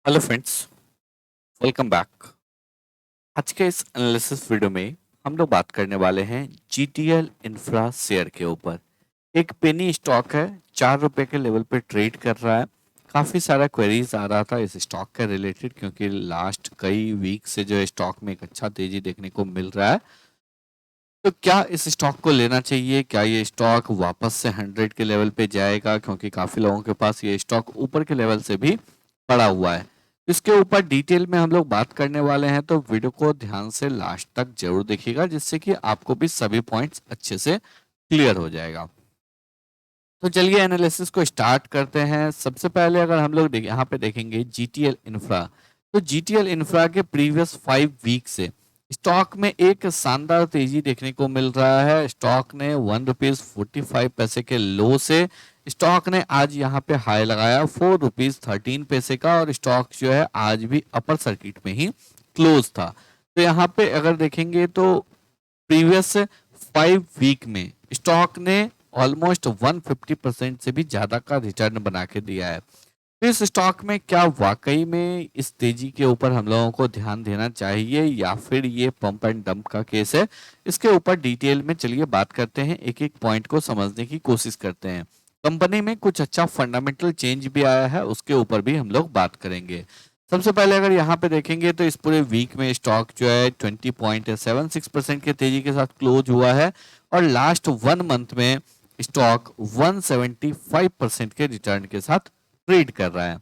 Hello friends, welcome back. आज के इस एनालिसिस वीडियो में हम लोग बात करने वाले हैं जीटीएल इंफ्रा शेयर के ऊपर। एक पेनी स्टॉक है, 4 रुपए के लेवल पे ट्रेड कर रहा है। काफ़ी सारा क्वेरीज आ रहा था इस स्टॉक के रिलेटेड, क्योंकि लास्ट कई वीक से जो है स्टॉक में एक अच्छा तेजी देखने को मिल रहा है। तो क्या इस स्टॉक को लेना चाहिए? क्या ये स्टॉक वापस से 100 के लेवल पे जाएगा? क्योंकि काफ़ी लोगों के पास ये स्टॉक ऊपर के लेवल से भी पड़ा हुआ है। इसके ऊपर डिटेल में हम लोग बात करने वाले हैं, तो वीडियो को ध्यान से लास्ट तक जरूर देखिएगा, जिससे कि आपको भी सभी पॉइंट्स अच्छे से क्लियर हो जाएगा। तो चलिए एनालिसिस को स्टार्ट करते हैं। सबसे पहले अगर हम लोग यहाँ पे देखेंगे जीटीएल इंफ्रा, तो जीटीएल इंफ्रा के प्रीवियस 5 वीक से स्टॉक में एक शानदार तेजी देखने को मिल रहा है। स्टॉक ने ₹1.45 के लो से स्टॉक ने आज यहाँ पे हाई लगाया ₹4.13 का, और स्टॉक जो है आज भी अपर सर्किट में ही क्लोज था। तो यहाँ पे अगर देखेंगे तो प्रीवियस 5 वीक में स्टॉक ने ऑलमोस्ट 150% से भी ज्यादा का रिटर्न बना के दिया है। तो इस स्टॉक में क्या वाकई में इस तेजी के ऊपर हम लोगों को ध्यान देना चाहिए, या फिर ये पंप एंड डंप का केस है? इसके ऊपर डिटेल में चलिए बात करते हैं, एक एक पॉइंट को समझने की कोशिश करते हैं। कंपनी में कुछ अच्छा फंडामेंटल चेंज भी आया है, उसके ऊपर भी हम लोग बात करेंगे। सबसे पहले अगर यहाँ पे देखेंगे तो इस पूरे वीक में स्टॉक जो है 20.76% के तेजी के साथ क्लोज हुआ है, और लास्ट 1 मंथ में स्टॉक 175% के रिटर्न के साथ ट्रेड कर रहा है।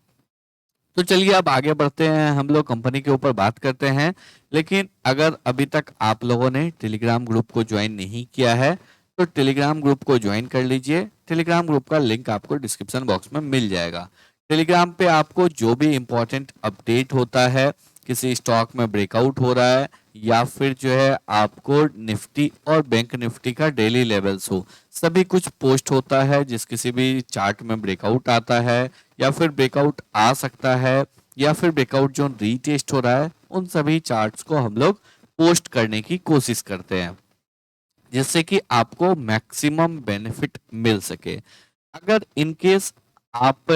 तो चलिए अब आगे बढ़ते हैं, हम लोग कंपनी के ऊपर बात करते हैं। लेकिन अगर अभी तक आप लोगों ने टेलीग्राम ग्रुप को ज्वाइन नहीं किया है, तो टेलीग्राम ग्रुप को ज्वाइन कर लीजिए। टेलीग्राम ग्रुप का लिंक आपको डिस्क्रिप्शन बॉक्स में मिल जाएगा। टेलीग्राम पे आपको जो भी इंपॉर्टेंट अपडेट होता है, किसी स्टॉक में ब्रेकआउट हो रहा है, या फिर जो है आपको निफ्टी और बैंक निफ्टी का डेली लेवल्स हो, सभी कुछ पोस्ट होता है। जिस किसी भी चार्ट में ब्रेकआउट आता है, या फिर ब्रेकआउट आ सकता है, या फिर ब्रेकआउट जो रीटेस्ट हो रहा है, उन सभी चार्ट्स को हम लोग पोस्ट करने की कोशिश करते हैं, जिससे कि आपको मैक्सिमम बेनिफिट मिल सके। अगर इन केस आप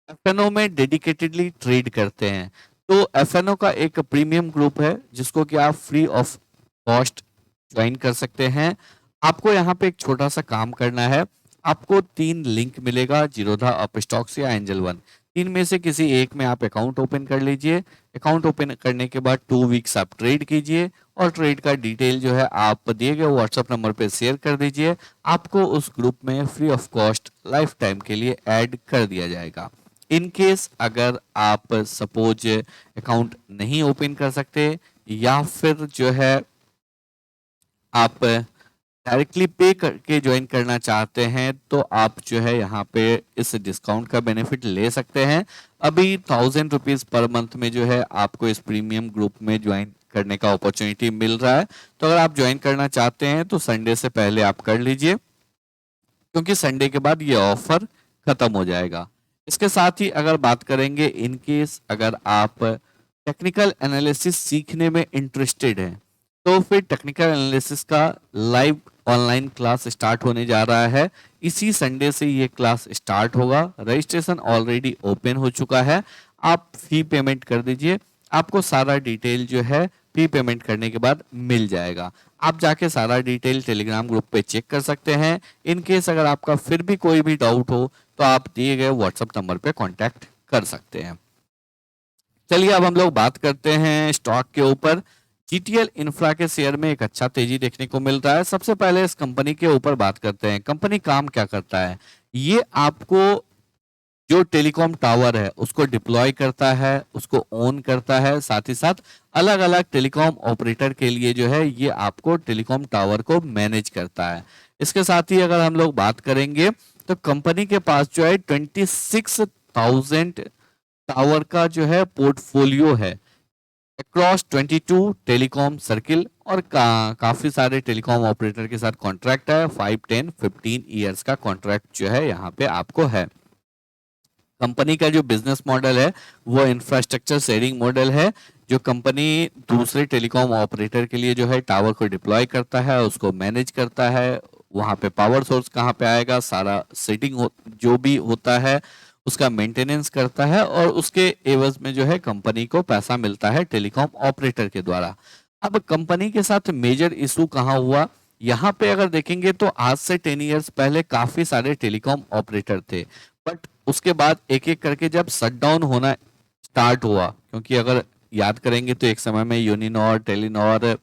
एफएनओ में डेडिकेटेडली ट्रेड करते हैं, तो एफएनओ का एक प्रीमियम ग्रुप है जिसको कि आप फ्री ऑफ कॉस्ट ज्वाइन कर सकते हैं। आपको यहाँ पे एक छोटा सा काम करना है। आपको 3 लिंक मिलेगा, जीरोधा, अपस्टॉक्स या एंजल वन। 3 में से किसी एक में आप अकाउंट ओपन कर लीजिए। अकाउंट ओपन करने के बाद 2 वीक्स आप ट्रेड कीजिए, और ट्रेड का डिटेल जो है आप दिए गए व्हाट्सएप नंबर पे शेयर कर दीजिए। आपको उस ग्रुप में free of cost life time के लिए ऐड कर दिया जाएगा। इन केस अगर आप सपोज अकाउंट नहीं ओपन कर सकते, या फिर जो है आप डायरेक्टली पे करके ज्वाइन करना चाहते हैं, तो आप जो है यहाँ पे इस डिस्काउंट का बेनिफिट ले सकते हैं। अभी ₹1000 पर मंथ में जो है आपको इस प्रीमियम ग्रुप में ज्वाइन करने का अपॉर्चुनिटी मिल रहा है। तो अगर आप ज्वाइन करना चाहते हैं तो संडे से पहले आप कर लीजिए, क्योंकि संडे के बाद ये ऑफर खत्म हो जाएगा। इसके साथ ही अगर बात करेंगे, इन केस अगर आप टेक्निकल एनालिसिस सीखने में इंटरेस्टेड हैं, तो फिर टेक्निकल एनालिसिस का लाइव ऑनलाइन क्लास स्टार्ट होने जा रहा है। इसी संडे से ये क्लास स्टार्ट होगा। रजिस्ट्रेशन ऑलरेडी ओपन हो चुका है। आप फी पेमेंट कर दीजिए, आपको सारा डिटेल जो है फी पेमेंट करने के बाद मिल जाएगा। आप जाके सारा डिटेल टेलीग्राम ग्रुप पे चेक कर सकते हैं। इन केस अगर आपका फिर भी कोई भी डाउट हो, तो आप दिए गए व्हाट्सएप नंबर पे कांटेक्ट कर सकते हैं। चलिए अब हम लोग बात करते हैं स्टॉक के ऊपर। जीटीएल इंफ्रा के शेयर में एक अच्छा तेजी देखने को मिल रहा है। सबसे पहले इस कंपनी के ऊपर बात करते हैं। कंपनी काम क्या करता है? ये आपको जो टेलीकॉम टावर है उसको डिप्लॉय करता है, उसको ओन करता है। साथ ही साथ अलग अलग टेलीकॉम ऑपरेटर के लिए जो है ये आपको टेलीकॉम टावर को मैनेज करता है। इसके साथ ही अगर हम लोग बात करेंगे, तो कंपनी के पास जो है 26,000 टावर का जो है पोर्टफोलियो है अक्रॉस 22 टेलीकॉम सर्किल, और काफी सारे टेलीकॉम ऑपरेटर के साथ कॉन्ट्रैक्ट है। 5, 10, 15 ईयर्स का कॉन्ट्रैक्ट जो है यहाँ पे आपको है। कंपनी का जो बिजनेस मॉडल है वो इंफ्रास्ट्रक्चर शेयरिंग मॉडल है। जो कंपनी दूसरे टेलीकॉम ऑपरेटर के लिए जो है टावर को डिप्लॉय करता है, उसको मैनेज करता है। वहाँ पे पावर सोर्स कहाँ पे आएगा, सारा सेटिंग जो भी होता है उसका मेंटेनेंस करता है और उसके एवज में जो है कंपनी को पैसा मिलता है टेलीकॉम ऑपरेटर के द्वारा। अब कंपनी के साथ मेजर इशू कहाँ हुआ, यहाँ पे अगर देखेंगे तो आज से 10 इयर्स पहले काफी सारे टेलीकॉम ऑपरेटर थे, बट उसके बाद एक एक करके जब शटडाउन होना स्टार्ट हुआ, क्योंकि अगर याद करेंगे तो एक समय में यूनिनॉर, टेलीनॉर,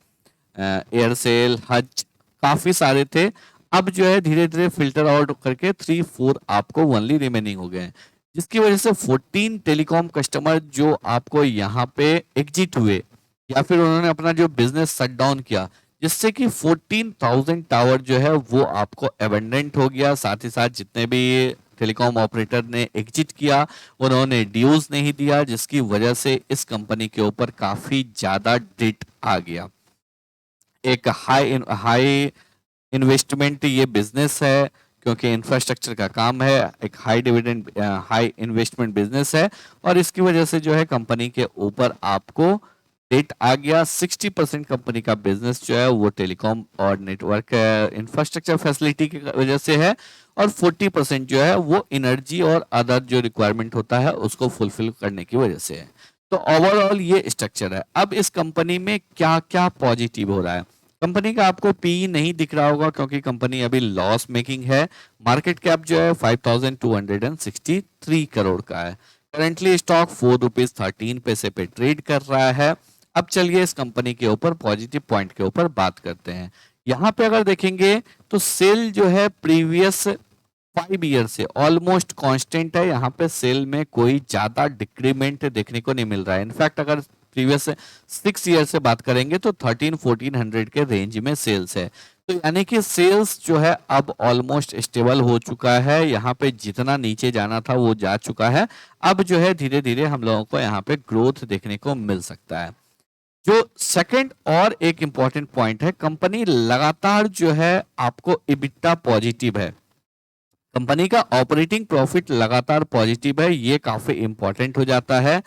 एयरसेल, हच काफी सारे थे। अब जो है धीरे धीरे फिल्टर आउट करके 3-4 आपको ओनली रिमेनिंग हो गए, जिसकी वजह से 14 टेलीकॉम कस्टमर जो आपको यहाँ पे एग्जिट हुए या फिर उन्होंने अपना जो बिजनेस शट डाउन किया, जिससे कि 14,000 टावर जो है वो आपको एबेंडेंट हो गया। साथ ही साथ जितने भी टेलीकॉम ऑपरेटर ने एग्जिट किया उन्होंने ड्यूज नहीं दिया, जिसकी वजह से इस कंपनी के ऊपर काफी ज्यादा डेट आ गया। एक हाई इन्वेस्टमेंट ये बिजनेस है, क्योंकि इंफ्रास्ट्रक्चर का काम है, एक high dividend high investment business है, और इसकी वजह से जो है कंपनी के ऊपर आपको डेट आ गया। 60% कंपनी का बिजनेस जो है वो टेलीकॉम और नेटवर्क इंफ्रास्ट्रक्चर फैसिलिटी की वजह से है, और 40% जो है वो एनर्जी और अदर जो रिक्वायरमेंट होता है उसको फुलफिल करने की वजह से है। तो ओवरऑल ये स्ट्रक्चर है। अब इस कंपनी में क्या क्या पॉजिटिव हो रहा है, कंपनी का आपको पी नहीं दिख रहा होगा क्योंकि कंपनी अभी लॉस मेकिंग है। मार्केट कैप जो है 5,263 करोड़ का है। करेंटली स्टॉक 4 रुपीज 13 पैसे पे ट्रेड कर रहा है। अब चलिए इस कंपनी के ऊपर पॉजिटिव पॉइंट के ऊपर बात करते हैं। यहाँ पे अगर देखेंगे तो सेल जो है प्रीवियस 5 ईयर से ऑलमोस्ट कांस्टेंट है। यहाँ पे सेल में कोई ज्यादा डिक्रीमेंट देखने को नहीं मिल रहा है। इनफैक्ट अगर प्रीवियस 6 ईयर से बात करेंगे तो 13-1400 के रेंज में सेल्स है। तो यानी कि सेल्स जो है अब ऑलमोस्ट स्टेबल हो चुका है। यहाँ पे जितना नीचे जाना था वो जा चुका है। अब जो है धीरे धीरे हम लोगों को यहाँ पे ग्रोथ देखने को मिल सकता है। जो सेकंड और एक इंपॉर्टेंट पॉइंट है, कंपनी लगातार जो है आपको इबिट्टा पॉजिटिव है। कंपनी का ऑपरेटिंग प्रॉफिट लगातार पॉजिटिव है, ये काफी इंपॉर्टेंट हो जाता है।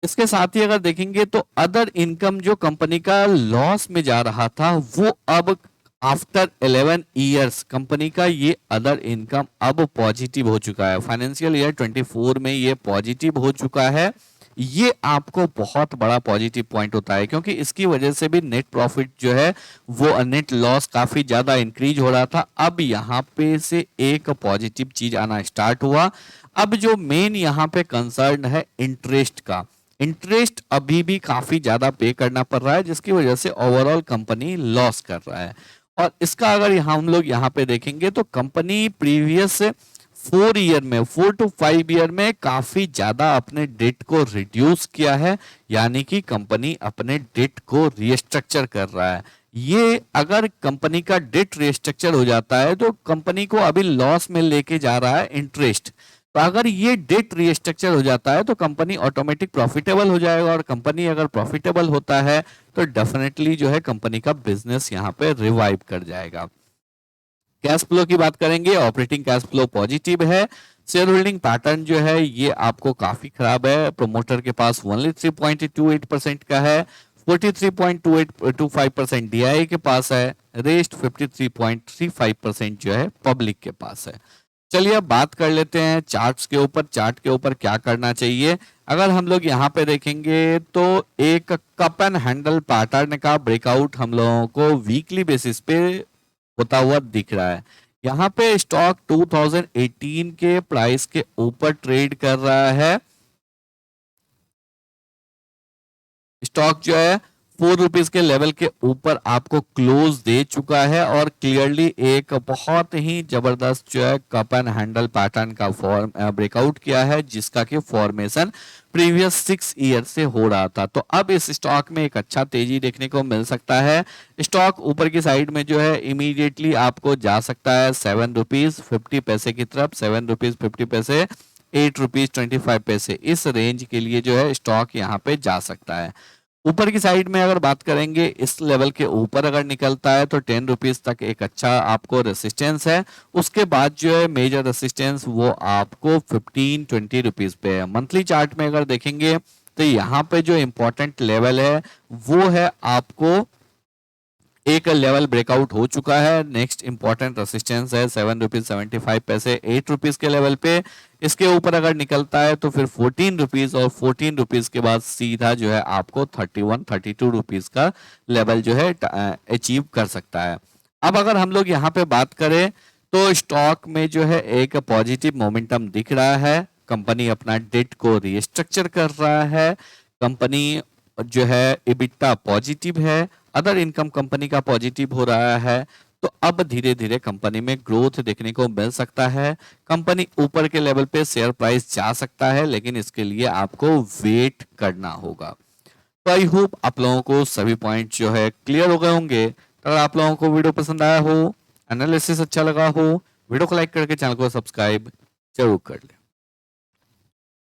इसके साथ ही अगर देखेंगे तो अदर इनकम जो कंपनी का लॉस में जा रहा था वो अब आफ्टर 11 इयर्स कंपनी का ये अदर इनकम अब पॉजिटिव हो चुका है। फाइनेंशियल ईयर 24 में ये पॉजिटिव हो चुका है। ये आपको बहुत बड़ा पॉजिटिव पॉइंट होता है, क्योंकि इसकी वजह से भी नेट प्रॉफिट जो है वो नेट लॉस काफी ज्यादा इंक्रीज हो रहा था। अब यहाँ पे से एक पॉजिटिव चीज आना स्टार्ट हुआ। अब जो मेन यहाँ पे कंसर्न है इंटरेस्ट का, इंटरेस्ट अभी भी काफी ज्यादा पे करना पड़ रहा है, जिसकी वजह से ओवरऑल कंपनी लॉस कर रहा है। और इसका अगर हम लोग यहाँ पे देखेंगे तो कंपनी प्रीवियस 4 to 5 ईयर में काफी ज्यादा अपने डेट को रिड्यूस किया है, यानी कि कंपनी अपने डेट को रीस्ट्रक्चर कर रहा है। ये अगर कंपनी का डेट रीस्ट्रक्चर हो जाता है तो कंपनी को अभी लॉस में लेके जा रहा है इंटरेस्ट, तो अगर ये डेट रीस्ट्रक्चर हो जाता है तो कंपनी ऑटोमेटिक प्रॉफिटेबल हो जाएगा, और कंपनी अगर प्रॉफिटेबल होता है तो डेफिनेटली जो है कंपनी का बिजनेस यहाँ पे रिवाइव कर जाएगा। कैश फ्लो की बात करेंगे, ऑपरेटिंग कैश फ्लो पॉजिटिव है। शेयर होल्डिंग पैटर्न जो है ये आपको काफी खराब है। प्रोमोटर के पास ओनली 3.28% का है, 43.25% डीआई के पास है, रेस्ट 53.35% जो है पब्लिक के पास है। चलिए अब बात कर लेते हैं चार्ट्स के ऊपर। चार्ट के ऊपर क्या करना चाहिए, अगर हम लोग यहाँ पे देखेंगे तो एक कप एंड हैंडल पैटर्न का ब्रेकआउट हम लोगों को वीकली बेसिस पे होता हुआ दिख रहा है। यहाँ पे स्टॉक 2018 के प्राइस के ऊपर ट्रेड कर रहा है। स्टॉक जो है 4 रुपीज के लेवल के ऊपर आपको क्लोज दे चुका है, और क्लियरली एक बहुत ही जबरदस्त जो है कप एंड हैंडल पैटर्न का फॉर्म ब्रेकआउट किया है, जिसका कि फॉर्मेशन प्रीवियस 6 ईयर से हो रहा था। तो अब इस स्टॉक में एक अच्छा तेजी देखने को मिल सकता है। स्टॉक ऊपर की साइड में जो है इमीडिएटली आपको जा सकता है 7 रुपीज 50 पैसे की तरफ, 7 रुपीज 50 पैसे, 8 रुपीज 25 पैसे, इस रेंज के लिए जो है स्टॉक यहाँ पे जा सकता है। ऊपर की साइड में अगर बात करेंगे इस लेवल के ऊपर अगर निकलता है तो 10 रुपीज तक एक अच्छा आपको रेसिस्टेंस है। उसके बाद जो है मेजर रेसिस्टेंस वो आपको 15-20 रुपीज पे है। मंथली चार्ट में अगर देखेंगे तो यहाँ पे जो इंपॉर्टेंट लेवल है वो है आपको एक एक लेवल ब्रेकआउट हो चुका है। नेक्स्ट इंपॉर्टेंट रेसिस्टेंस है 7.75 रुपीज 8 रुपीज के लेवल पे। इसके ऊपर अगर निकलता है तो फिर 14 रुपीज, और 14 रुपीज के बाद सीधा जो है आपको 32 रुपीज का लेवल जो है अचीव कर सकता है। अब अगर हम लोग यहाँ पे बात करें तो स्टॉक में जो है एक पॉजिटिव मोमेंटम दिख रहा है। कंपनी अपना डेट को रिस्ट्रक्चर कर रहा है। कंपनी जो है EBITDA पॉजिटिव है। अदर इनकम कंपनी का पॉजिटिव हो रहा है। तो अब धीरे धीरे कंपनी में ग्रोथ देखने को मिल सकता है। कंपनी ऊपर के लेवल पे शेयर प्राइस जा सकता है, लेकिन इसके लिए आपको वेट करना होगा। तो आई होप आप लोगों को सभी पॉइंट जो है क्लियर हो गए होंगे। अगर आप लोगों को वीडियो पसंद आया हो, एनालिसिस अच्छा लगा हो, वीडियो को लाइक करके चैनल को सब्सक्राइब जरूर कर लें।